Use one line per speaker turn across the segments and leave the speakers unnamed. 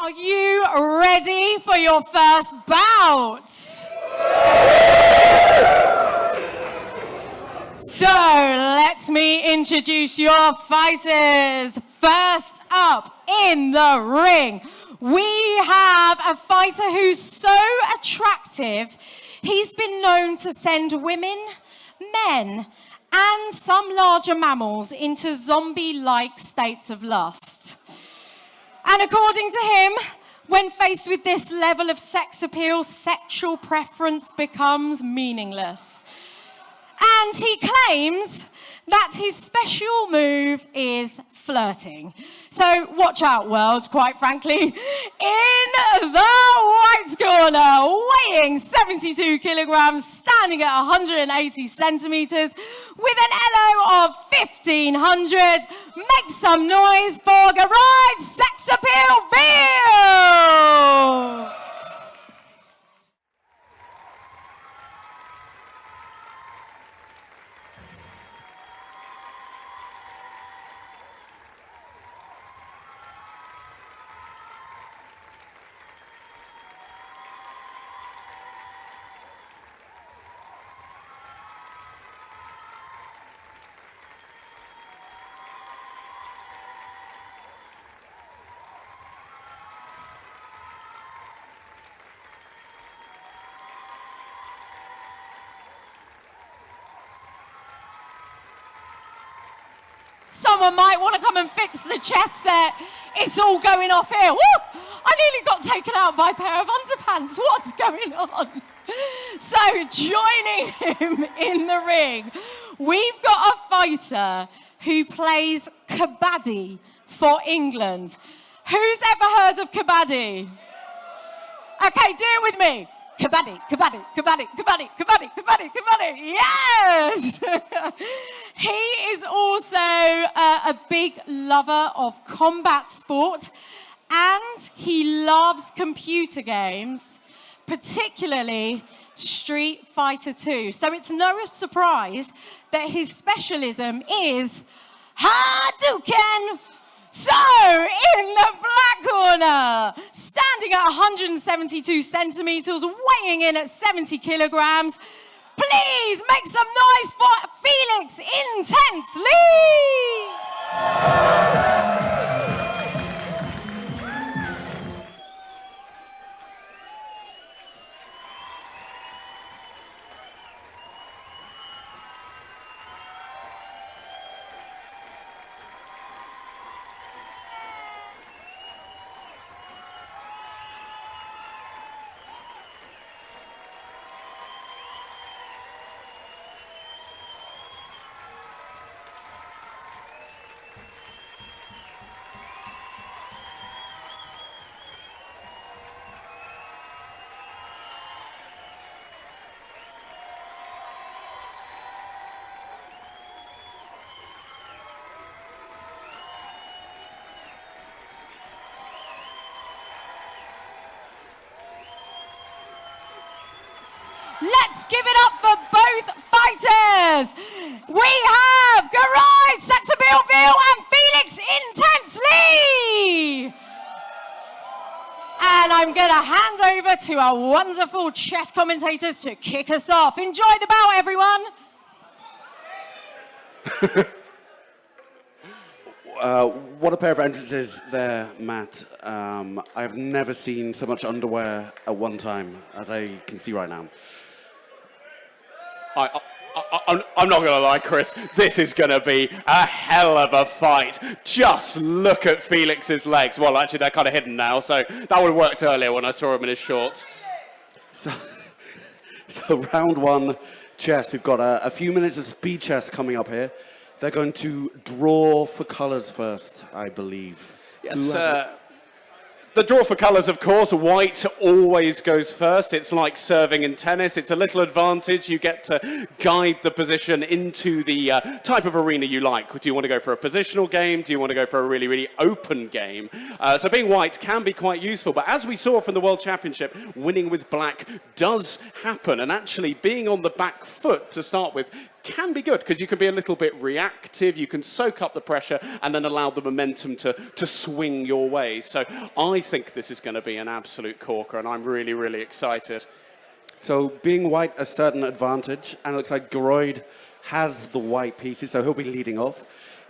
Are you ready for your first bout? So, let me introduce your fighters. First up in the ring, we have a fighter who's so attractive, he's been known to send women, men, and some larger mammals into zombie-like states of lust. And according to him, when faced with this level of sex appeal, sexual preference becomes meaningless. And he claims that his special move is flirting. So watch out, world, quite frankly. In the white corner, weighing 72 kilograms, standing at 180 centimeters, with an elo of 1,500, make some noise for Gearoid Sex Appeal Veale! Someone might want to come and fix the chess set. It's all going off here. Woo! I nearly got taken out by a pair of underpants. What's going on? So, joining him in the ring, we've got a fighter who plays kabaddi for England. Who's ever heard of kabaddi? Okay, do it with me. Kabaddi, kabaddi, kabaddi, kabaddi, kabaddi, kabaddi, kabaddi. Yes! He is also a big lover of combat sport, and he loves computer games, particularly Street Fighter 2. So it's no surprise that his specialism is Hadouken! So, in the black corner, standing at 172 centimeters, weighing in at 70 kilograms, please make some noise for Felix Intensely! Let's give it up for both fighters. We have Gearoid Sex Appeal Veale and Felix Intensely. And I'm going to hand over to our wonderful chess commentators to kick us off. Enjoy the bout, everyone.
What a pair of entrances there, Matt. I've never seen so much underwear at one time, as I can see right now.
I'm not going to lie, Chris. This is going to be a hell of a fight. Just look at Felix's legs. Well, actually, they're kind of hidden now, so that would have worked earlier when I saw him in his shorts.
So round one chess. We've got a few minutes of speed chess coming up here. They're going to draw for colours first, I believe.
Yes, the draw for colours, of course. White always goes first. It's like serving in tennis. It's a little advantage. You get to guide the position into the type of arena you like. Do you want to go for a positional game? Do you want to go for a really, really open game? So being white can be quite useful. But as we saw from the World Championship, winning with black does happen. And actually being on the back foot to start with can be good because you can be a little bit reactive, you can soak up the pressure and then allow the momentum to swing your way. So I think this is going to be an absolute corker, and I'm really, really excited.
So being white a certain advantage, and it looks like Gearoid has the white pieces, so he'll be leading off.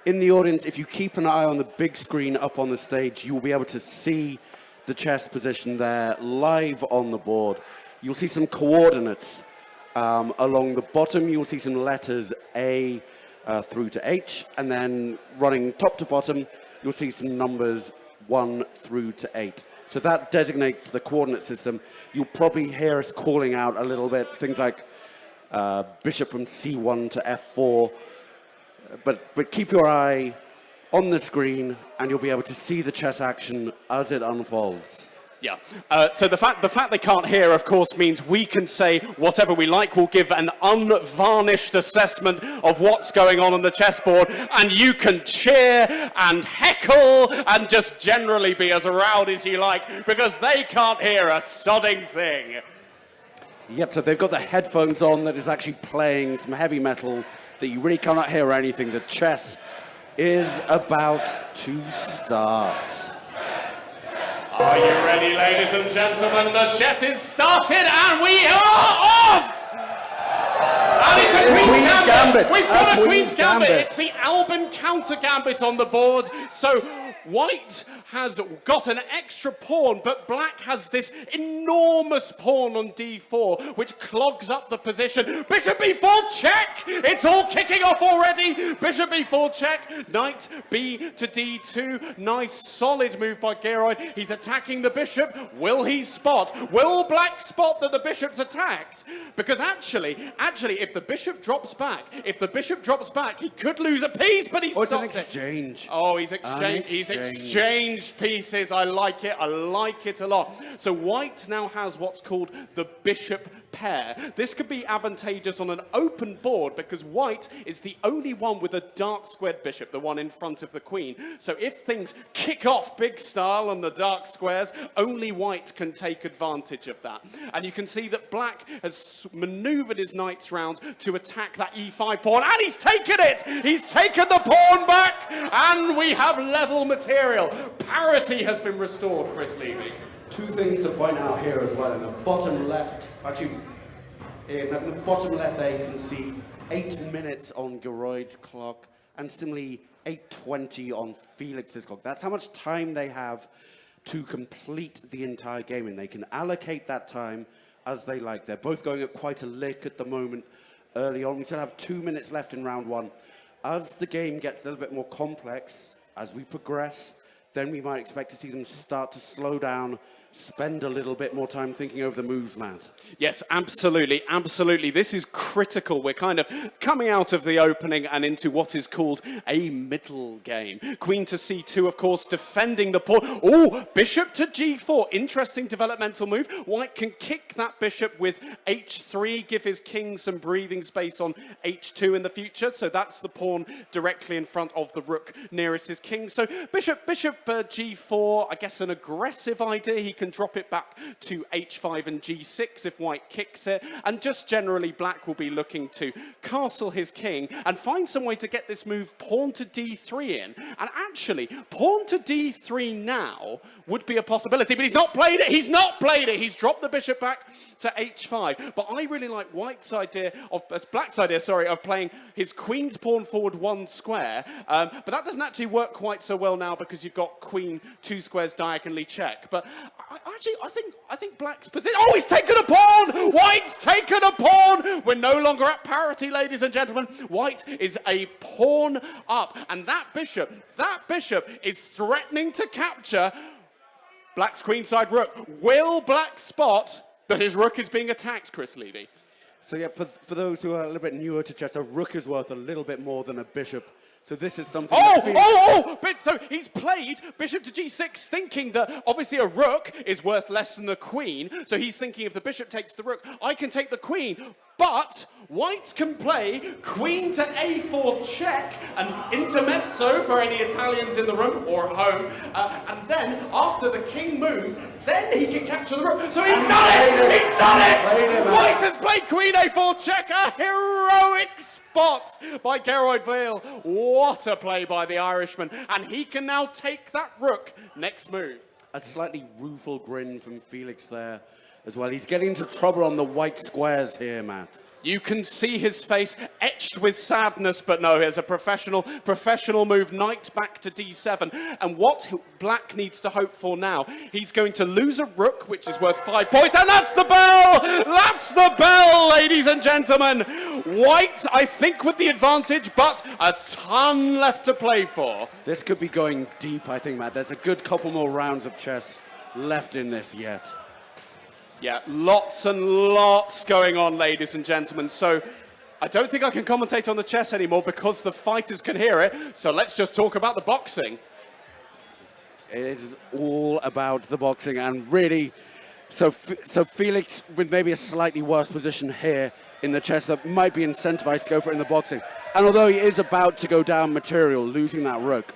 In the audience, if you keep an eye on the big screen up on the stage, you will be able to see the chess position there live on the board. You'll see some coordinates along the bottom. You'll see some letters A through to H, and then running top to bottom, you'll see some numbers 1 through to 8. So that designates the coordinate system. You'll probably hear us calling out a little bit, things like bishop from C1 to F4, but keep your eye on the screen and you'll be able to see the chess action as it unfolds.
Yeah. So the fact they can't hear, of course, means we can say whatever we like. We'll give an unvarnished assessment of what's going on the chessboard, and you can cheer and heckle and just generally be as rowdy as you like because they can't hear a sodding thing.
Yep, so they've got the headphones on that is actually playing some heavy metal that you really cannot hear anything. The chess is about to start.
Are you ready, ladies and gentlemen? The chess is started and we are off! And it's a Queen's Gambit! We've got a Queen's Gambit! It's the Albin counter gambit on the board. So white has got an extra pawn, but black has this enormous pawn on d4, which clogs up the position. Bishop b4 check! It's all kicking off already. Bishop b4 check. Knight b to d2. Nice solid move by Gearoid. He's attacking the bishop. Will he spot? Will black spot that the bishop's attacked? Because actually, if the bishop drops back, he could lose a piece, but he's
stopped it. Oh, it's an exchange.
Oh, he's exchanged pieces. I like it a lot. So white now has what's called the bishop pair. This could be advantageous on an open board because white is the only one with a dark squared bishop, the one in front of the queen. So if things kick off big style on the dark squares, only white can take advantage of that. And you can see that black has maneuvered his knights round to attack that e5 pawn, and he's taken it! He's taken the pawn back, and we have level material. Parity has been restored, Chris Levy.
Two things to point out here as well. In the bottom left, actually, in the bottom left there, you can see 8 minutes on Gearoid's clock, and similarly 8:20 on Felix's clock. That's how much time they have to complete the entire game, and they can allocate that time as they like. They're both going at quite a lick at the moment early on. We still have 2 minutes left in round one. As the game gets a little bit more complex, as we progress, then we might expect to see them start to slow down, spend a little bit more time thinking over the moves, Matt.
Yes, absolutely, absolutely. This is critical. We're kind of coming out of the opening and into what is called a middle game. Queen to c2, of course, defending the pawn. Oh, bishop to g4. Interesting developmental move. White can kick that bishop with h3, give his king some breathing space on h2 in the future. So that's the pawn directly in front of the rook nearest his king. So bishop g4, I guess an aggressive idea. He can drop it back to h5 and g6 if white kicks it, and just generally black will be looking to castle his king and find some way to get this move pawn to d3 in. And actually, pawn to d3 now would be a possibility, but he's not played it. He's dropped the bishop back to h5. But I really like black's idea, of playing his queen's pawn forward 1 square. But that doesn't actually work quite so well now because you've got queen 2 squares diagonally check. But I think black's position. Oh, he's taken a pawn! White's taken a pawn! We're no longer at parity, ladies and gentlemen. White is a pawn up, and that bishop is threatening to capture black's queenside rook. Will black spot that his rook is being attacked, Chris Levy?
So yeah, for those who are a little bit newer to chess, a rook is worth a little bit more than a bishop. So this is something...
So he's played bishop to g6 thinking that obviously a rook is worth less than the queen. So he's thinking if the bishop takes the rook, I can take the queen. But white can play queen to a4 check, an intermezzo for any Italians in the room or at home. And then after the king moves, then he can capture the rook. So he's done it! He's done it! White has played queen a4 check, a heroic spot by Gearoid Veale. What a play by the Irishman. And he can now take that rook next move.
A slightly rueful grin from Felix there as well. He's getting into trouble on the white squares here, Matt.
You can see his face etched with sadness, but no, it's a professional move, knight back to d7. And what black needs to hope for now, he's going to lose a rook, which is worth 5 points, and that's the bell! That's the bell, ladies and gentlemen! White, I think, with the advantage, but a ton left to play for.
This could be going deep, I think, Matt. There's a good couple more rounds of chess left in this yet.
Yeah, lots and lots going on, ladies and gentlemen. So I don't think I can commentate on the chess anymore because the fighters can hear it. So let's just talk about the boxing.
It is all about the boxing, and really, so Felix with maybe a slightly worse position here in the chess that might be incentivized to go for it in the boxing. And although he is about to go down material, losing that rook,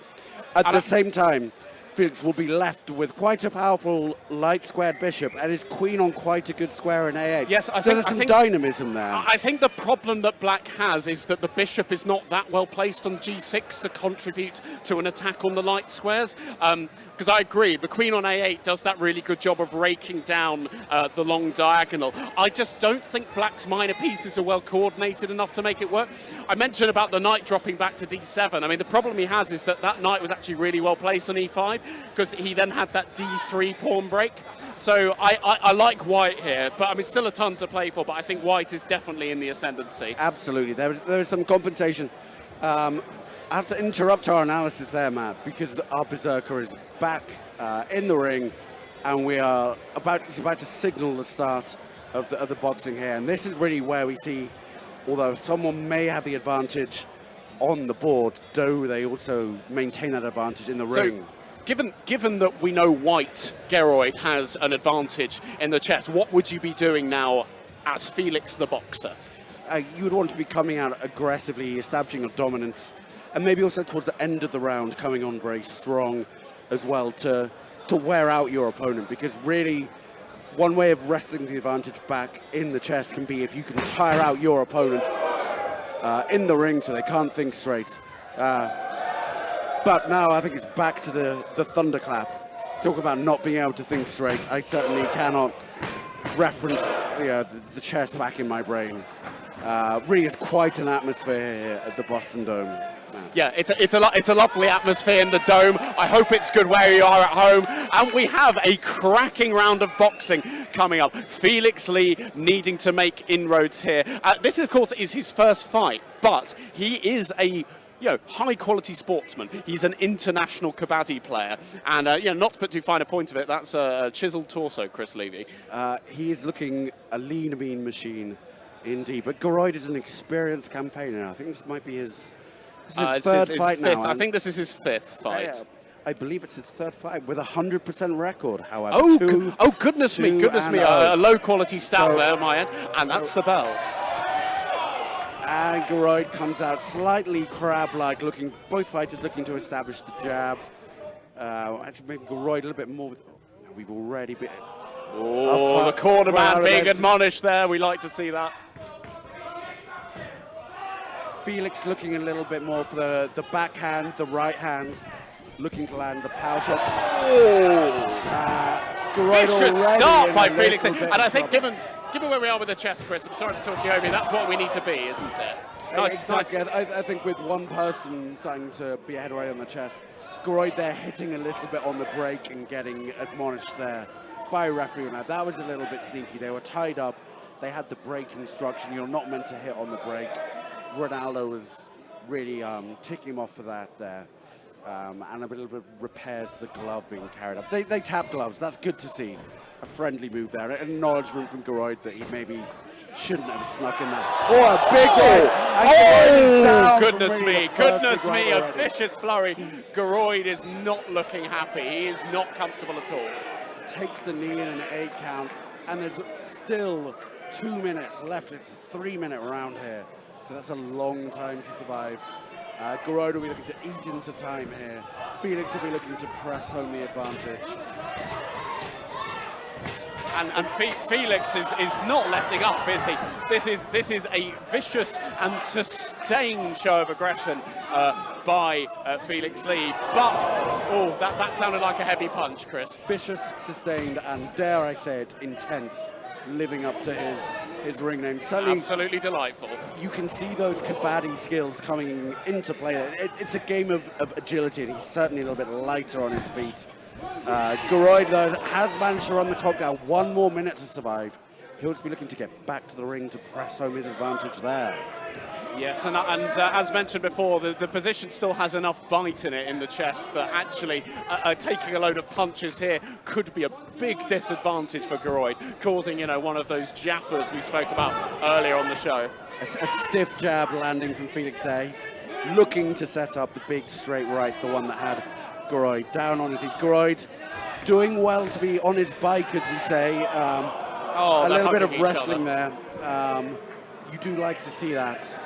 at the same time, Felix will be left with quite a powerful light squared bishop and his queen on quite a good square in a8.
Yes,
so there's some dynamism there.
I think the problem that black has is that the bishop is not that well placed on g6 to contribute to an attack on the light squares. Because I agree, the queen on a8 does that really good job of raking down the long diagonal. I just don't think black's minor pieces are well coordinated enough to make it work. I mentioned about the knight dropping back to d7. I mean, the problem he has is that that knight was actually really well placed on e5, because he then had that d3 pawn break. So I like white here, but I mean, still a ton to play for, but I think white is definitely in the ascendancy.
Absolutely, there is some compensation. I have to interrupt our analysis there, Matt, because our berserker is back in the ring, and he's about to signal the start of the boxing here. And this is really where we see, although someone may have the advantage on the board, do they also maintain that advantage in the ring?
Given that we know white, Gearoid, has an advantage in the chess, what would you be doing now as Felix the boxer?
You would want to be coming out aggressively, establishing a dominance, and maybe also towards the end of the round coming on very strong as well to wear out your opponent, because really one way of wresting the advantage back in the chess can be if you can tire out your opponent in the ring so they can't think straight. But now I think it's back to the thunderclap. Talk about not being able to think straight. I certainly cannot reference the chess back in my brain. Really is quite an atmosphere here at the Boston Dome.
Yeah, it's a lovely atmosphere in the Dome. I hope it's good where you are at home. And we have a cracking round of boxing coming up. Felix Lee needing to make inroads here. This, of course, is his first fight, but he is a high-quality sportsman. He's an international kabaddi player. And, not to put too fine a point of it, that's a chiseled torso, Chris Levy.
He is looking a lean, mean machine, indeed. But Gearoid is an experienced campaigner. I think this might be his third fight now.
I think this is his fifth fight.
I believe it's his third fight with a 100% record, however.
Goodness me. A low-quality stat there on my end. And that's the bell.
And Gearoid comes out slightly crab-like, both fighters looking to establish the jab. Actually, maybe Gearoid a little bit more. We've already been...
Oh, the corner man being admonished there. We like to see that.
Felix looking a little bit more for the backhand, the right hand, looking to land the power shots.
Vicious start by Felix. And I think given where we are with the chess, Chris, I'm sorry to talk you over, that's what we need to be, isn't it?
Exactly. Nice. I think with one person starting to be ahead already on the chess, Gearoid there hitting a little bit on the break and getting admonished there by a referee. Now, that was a little bit sneaky. They were tied up. They had the break instruction. You're not meant to hit on the break. Ronaldo was really ticking him off for that there. And a little bit repairs the glove being carried up. They tap gloves. That's good to see. A friendly move there. An acknowledgement from Gearoid that he maybe shouldn't have snuck in that. Oh, a big
goodness me, a vicious flurry. Gearoid is not looking happy. He is not comfortable at all.
Takes the knee in an 8 count, and there's still 2 minutes left. It's a 3-minute round here. So that's a long time to survive. Gearoid will be looking to eat into time here. Felix will be looking to press home the advantage.
And Felix is not letting up, is he? This is a vicious and sustained show of aggression by Felix Lee. But, oh, that sounded like a heavy punch, Chris.
Vicious, sustained, and dare I say it, intense, living up to his ring name. Certainly,
absolutely delightful.
You can see those kabaddi skills coming into play. It's a game of agility, and he's certainly a little bit lighter on his feet. Gearoid, though, has managed to run the clock down. 1 more minute to survive. He'll just be looking to get back to the ring to press home his advantage there.
Yes, and as mentioned before, the position still has enough bite in it in the chess that actually taking a load of punches here could be a big disadvantage for Gearoid, causing, one of those jaffers we spoke about earlier on the show.
A stiff jab landing from Felix there. He's looking to set up the big straight right, the one that had Gearoid down on his feet. Gearoid doing well to be on his bike, as we say. A little bit of wrestling there. You do like to see that.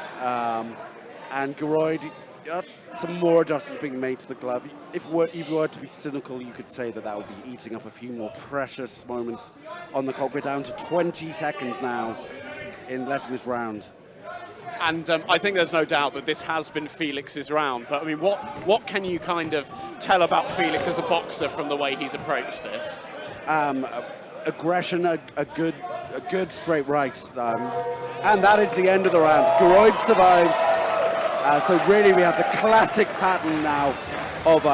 And Gearoid, some more adjustments being made to the glove. If you were to be cynical, you could say that would be eating up a few more precious moments on the clock. We're down to 20 seconds now left in this round.
And I think there's no doubt that this has been Felix's round. But I mean, what can you kind of tell about Felix as a boxer from the way he's approached this?
Aggression, a good straight right, and that is the end of the round. Gearoid survives. So really, we have the classic pattern now of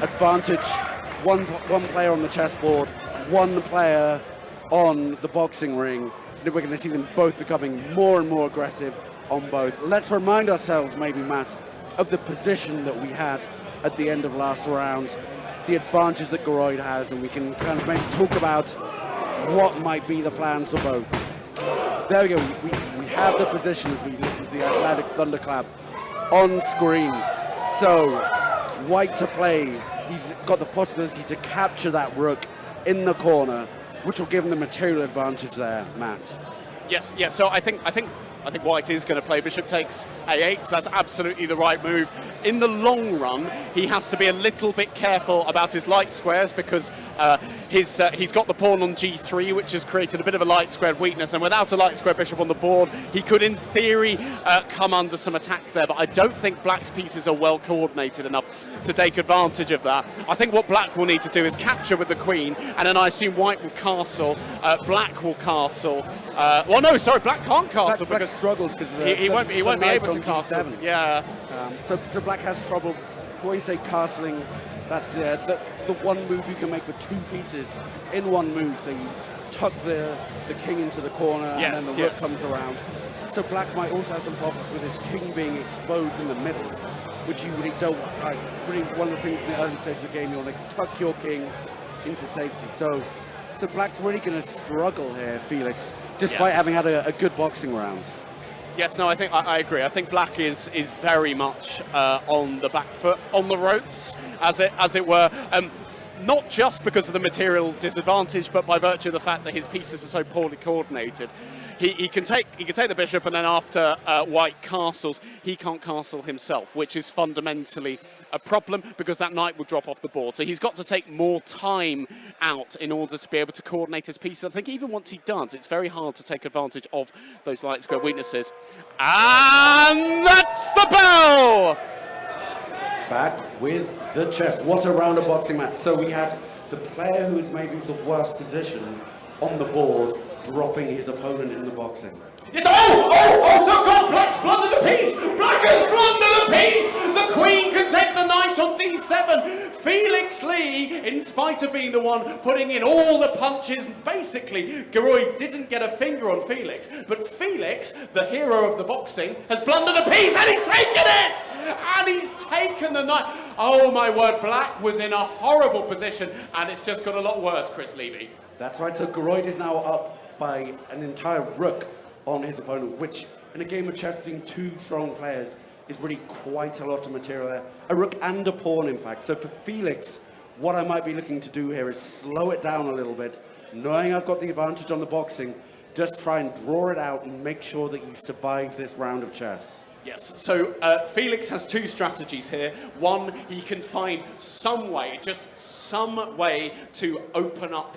advantage. One player on the chessboard, one player on the boxing ring. We're going to see them both becoming more and more aggressive on both. Let's remind ourselves, maybe, Matt, of the position that we had at the end of last round, the advantage that Gearoid has, and we can kind of maybe talk about what might be the plans for both. There we go. We have the position as we listen to the Icelandic thunderclap on screen. So, white to play. He's got the possibility to capture that rook in the corner, which will give him the material advantage there, Matt.
Yes. So I think white is going to play bishop takes a8. So that's absolutely the right move. In the long run, he has to be a little bit careful about his light squares because he's got the pawn on g3, which has created a bit of a light squared weakness. And without a light square bishop on the board, he could, in theory, come under some attack there. But I don't think black's pieces are well coordinated enough to take advantage of that. I think what black will need to do is capture with the queen, and then I assume white will castle. Black will castle. Black can't castle
Black
because
struggles because
he won't be able to castle.
D7.
Yeah.
So black has trouble. When you say castling, that's the one move you can make with 2 pieces in one move. So you tuck the king into the corner, and then the rook comes around. So black might also have some problems with his king being exposed in the middle, which you really don't like. Really, one of the things in the early stage of the game, you want to tuck your king into safety. So black's really going to struggle here, Felix, despite having had a good boxing round.
Yes, no, I agree. I think black is very much on the back foot, on the ropes, as it were. Not just because of the material disadvantage, but by virtue of the fact that his pieces are so poorly coordinated. He can take the bishop, and then after white castles, he can't castle himself, which is fundamentally a problem because that knight will drop off the board. So he's got to take more time out in order to be able to coordinate his pieces. I think even once he does, it's very hard to take advantage of those light square weaknesses. And that's the bell!
Back with the chess. What a round of boxing, Matt. So we had the player who is maybe the worst position on the board dropping his opponent in the boxing.
It's, so God, black's blundered a piece! Black has blundered a piece! The queen can take the knight on d7. Felix Lee, in spite of being the one putting in all the punches, basically, Gearoid didn't get a finger on Felix, but Felix, the hero of the boxing, has blundered a piece and he's taken it! And he's taken the knight. Oh my word, black was in a horrible position, and it's just got a lot worse, Chris Levy.
That's right, so Gearoid is now up by an entire rook on his opponent, which in a game of chess between 2 strong players is really quite a lot of material there. A rook and a pawn, in fact. So for Felix, what I might be looking to do here is slow it down a little bit, knowing I've got the advantage on the boxing, just try and draw it out and make sure that you survive this round of chess.
Yes, so Felix has two strategies here. One, he can find some way, just some way to open up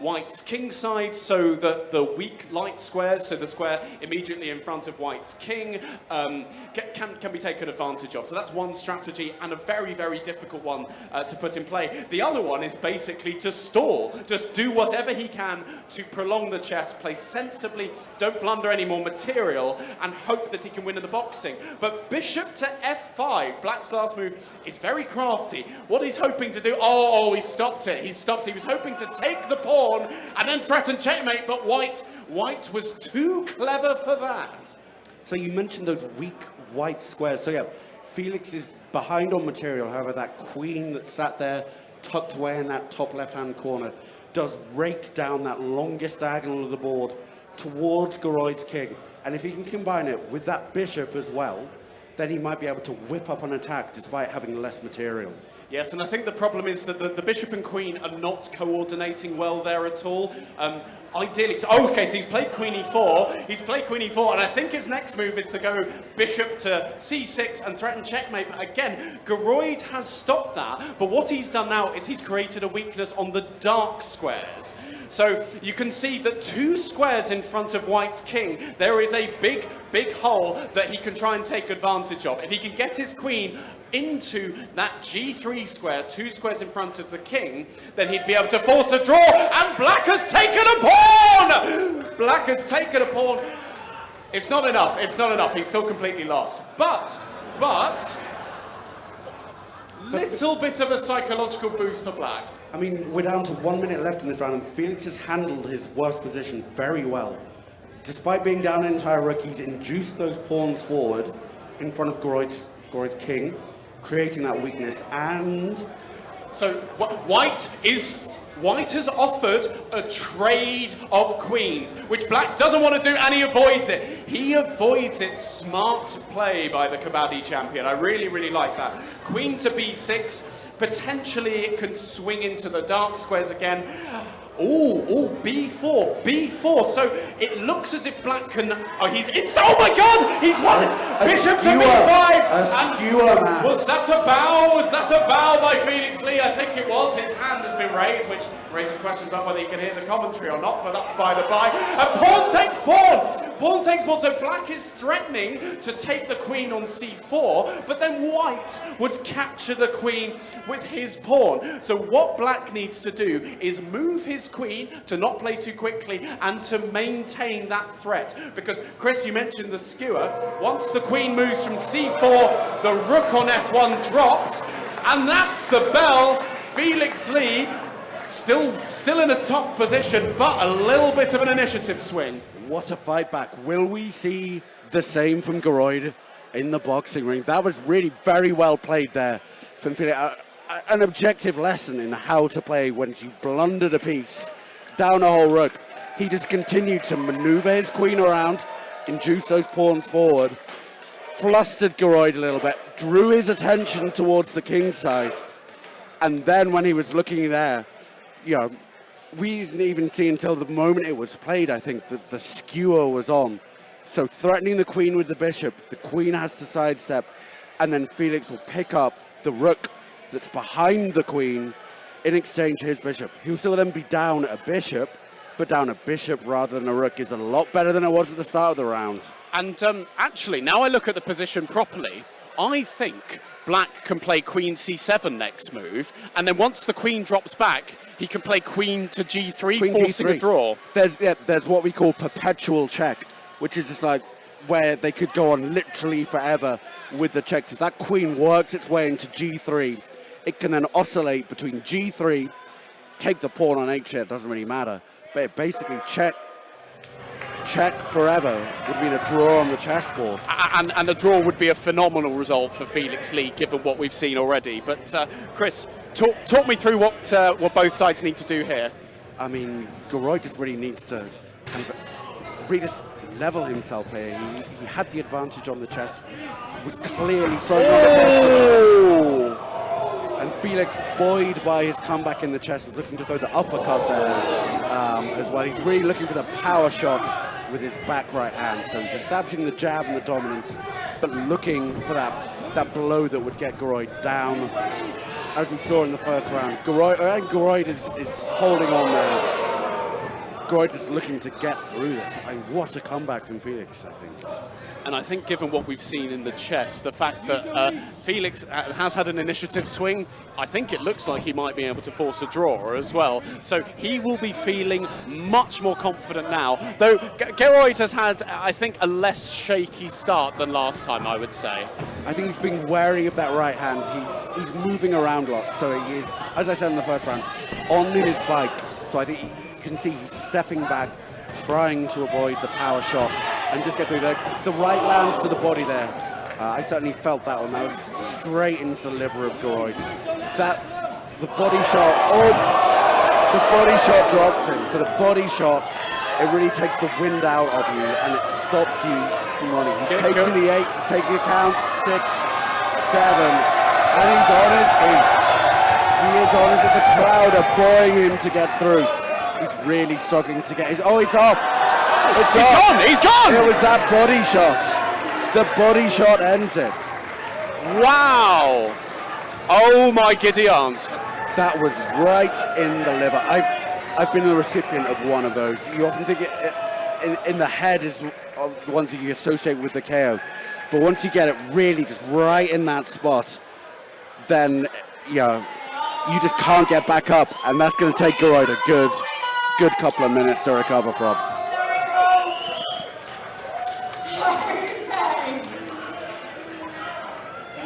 White's king side so that the weak light squares, so the square immediately in front of White's king, can be taken advantage of. So that's one strategy, and a very, very difficult one to put in play. The other one is basically to stall. Just do whatever he can to prolong the chess, play sensibly, don't blunder any more material, and hope that he can win in the boxing. But bishop to f5, Black's last move, is very crafty. What he's hoping to do, oh, he stopped it. He stopped it. He was hoping to take the pawn and then threaten checkmate, but White was too clever for that.
So you mentioned those weak white squares. So yeah, Felix is behind on material. However, that queen that sat there tucked away in that top left-hand corner does rake down that longest diagonal of the board towards Gearoid's king. And if he can combine it with that bishop as well, then he might be able to whip up an attack despite having less material.
Yes, and I think the problem is that the bishop and queen are not coordinating well there at all. Ideally, so he's played queen e4. He's played queen e4, and I think his next move is to go bishop to c6 and threaten checkmate. But again, Gearoid has stopped that. But what he's done now is he's created a weakness on the dark squares. So you can see that two squares in front of White's king, there is a big, big hole that he can try and take advantage of. If he can get his queen into that g3 square, two squares in front of the king, then he'd be able to force a draw, and Black has taken a pawn! Black has taken a pawn. It's not enough, it's not enough, he's still completely lost. But, little bit of a psychological boost for Black.
I mean, we're down to 1 minute left in this round, and Felix has handled his worst position very well. Despite being down an entire rook, he's induced those pawns forward in front of Gearoid's king, creating that weakness, and...
So White has offered a trade of queens, which Black doesn't want to do, and he avoids it. He avoids it. Smart play by the Kabaddi champion. I really, really like that. Queen to b6. Potentially it can swing into the dark squares again. B4. So it looks as if Black can... Oh my God! He's won it! Bishop to b5!
A skewer, man.
Was that a bow? Was that a bow by Felix Lee? I think it was. His hand has been raised, which raises questions about whether he can hear the commentary or not, but that's by the by. And pawn takes pawn! Pawn takes pawn, so Black is threatening to take the queen on c4, but then White would capture the queen with his pawn. So what Black needs to do is move his queen to not play too quickly and to maintain that threat. Because, Chris, you mentioned the skewer. Once the queen moves from c4, the rook on f1 drops, and that's the bell. Felix Lee still in a tough position, but a little bit of an initiative swing.
What a fight back. Will we see the same from Gearoid in the boxing ring? That was really very well played there from Felix. An objective lesson in how to play when you blundered a piece down a whole rook. He just continued to maneuver his queen around, induce those pawns forward, flustered Gearoid a little bit, drew his attention towards the king's side, and then when he was looking there, you know, we didn't even see until the moment it was played, I think, that the skewer was on. So threatening the queen with the bishop, the queen has to sidestep, and then Felix will pick up the rook that's behind the queen in exchange for his bishop. He'll still then be down a bishop, but down a bishop rather than a rook is a lot better than it was at the start of the round.
And actually, now I look at the position properly, I think Black can play queen c7 next move, and then once the queen drops back, he can play queen to g3,
queen
forcing
G3.
a draw.
There's what we call perpetual check, which is just like where they could go on literally forever with the checks. If that queen works its way into g3, it can then oscillate between g3, take the pawn on h, it doesn't really matter, but it basically check forever would mean a draw on the chessboard.
And a draw would be a phenomenal result for Felix Lee, given what we've seen already. But Chris, talk me through what both sides need to do here.
I mean, Gearoid just really needs to kind of really just level himself here. He had the advantage on the chess, was clearly so and Felix, buoyed by his comeback in the chess, was looking to throw the uppercut there. as well. He's really looking for the power shots with his back right hand. So he's establishing the jab and the dominance, but looking for that blow that would get Gearoid down. As we saw in the first round, Gearoid is holding on there. Gearoid is looking to get through this. And what a comeback from Felix, I think.
And I think given what we've seen in the chess, the fact that Felix has had an initiative swing, I think it looks like he might be able to force a draw as well. So he will be feeling much more confident now. Though Gearoid has had, I think, a less shaky start than last time, I would say.
I think he's being wary of that right hand. He's moving around a lot. So he is, as I said in the first round, on his bike. So I think you can see he's stepping back, trying to avoid the power shot and just get through there. The right lands to the body there. I certainly felt that one. That was straight into the liver of Gearoid. The body shot, the body shot drops him. So the body shot, it really takes the wind out of you and it stops you from running. He's taking the 8, taking a count, 6, 7, and he's on his feet. He is on his feet. The crowd are boring him to get through. He's really struggling to get his... Oh, it's off! It's
He's
off.
gone! He's gone!
It was that body shot. The body shot ends it.
Wow! Oh my giddy aunt.
That was right in the liver. I've been the recipient of one of those. You often think in the head is the ones that you associate with the KO. But once you get it really just right in that spot, then yeah, you just can't get back up. And that's going to take Gearoid a good couple of minutes to recover from.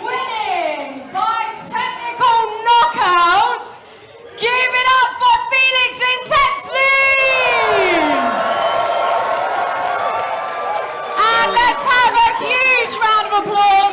Winning by technical knockout. Give it up for Felix intensely. And let's have a huge round of applause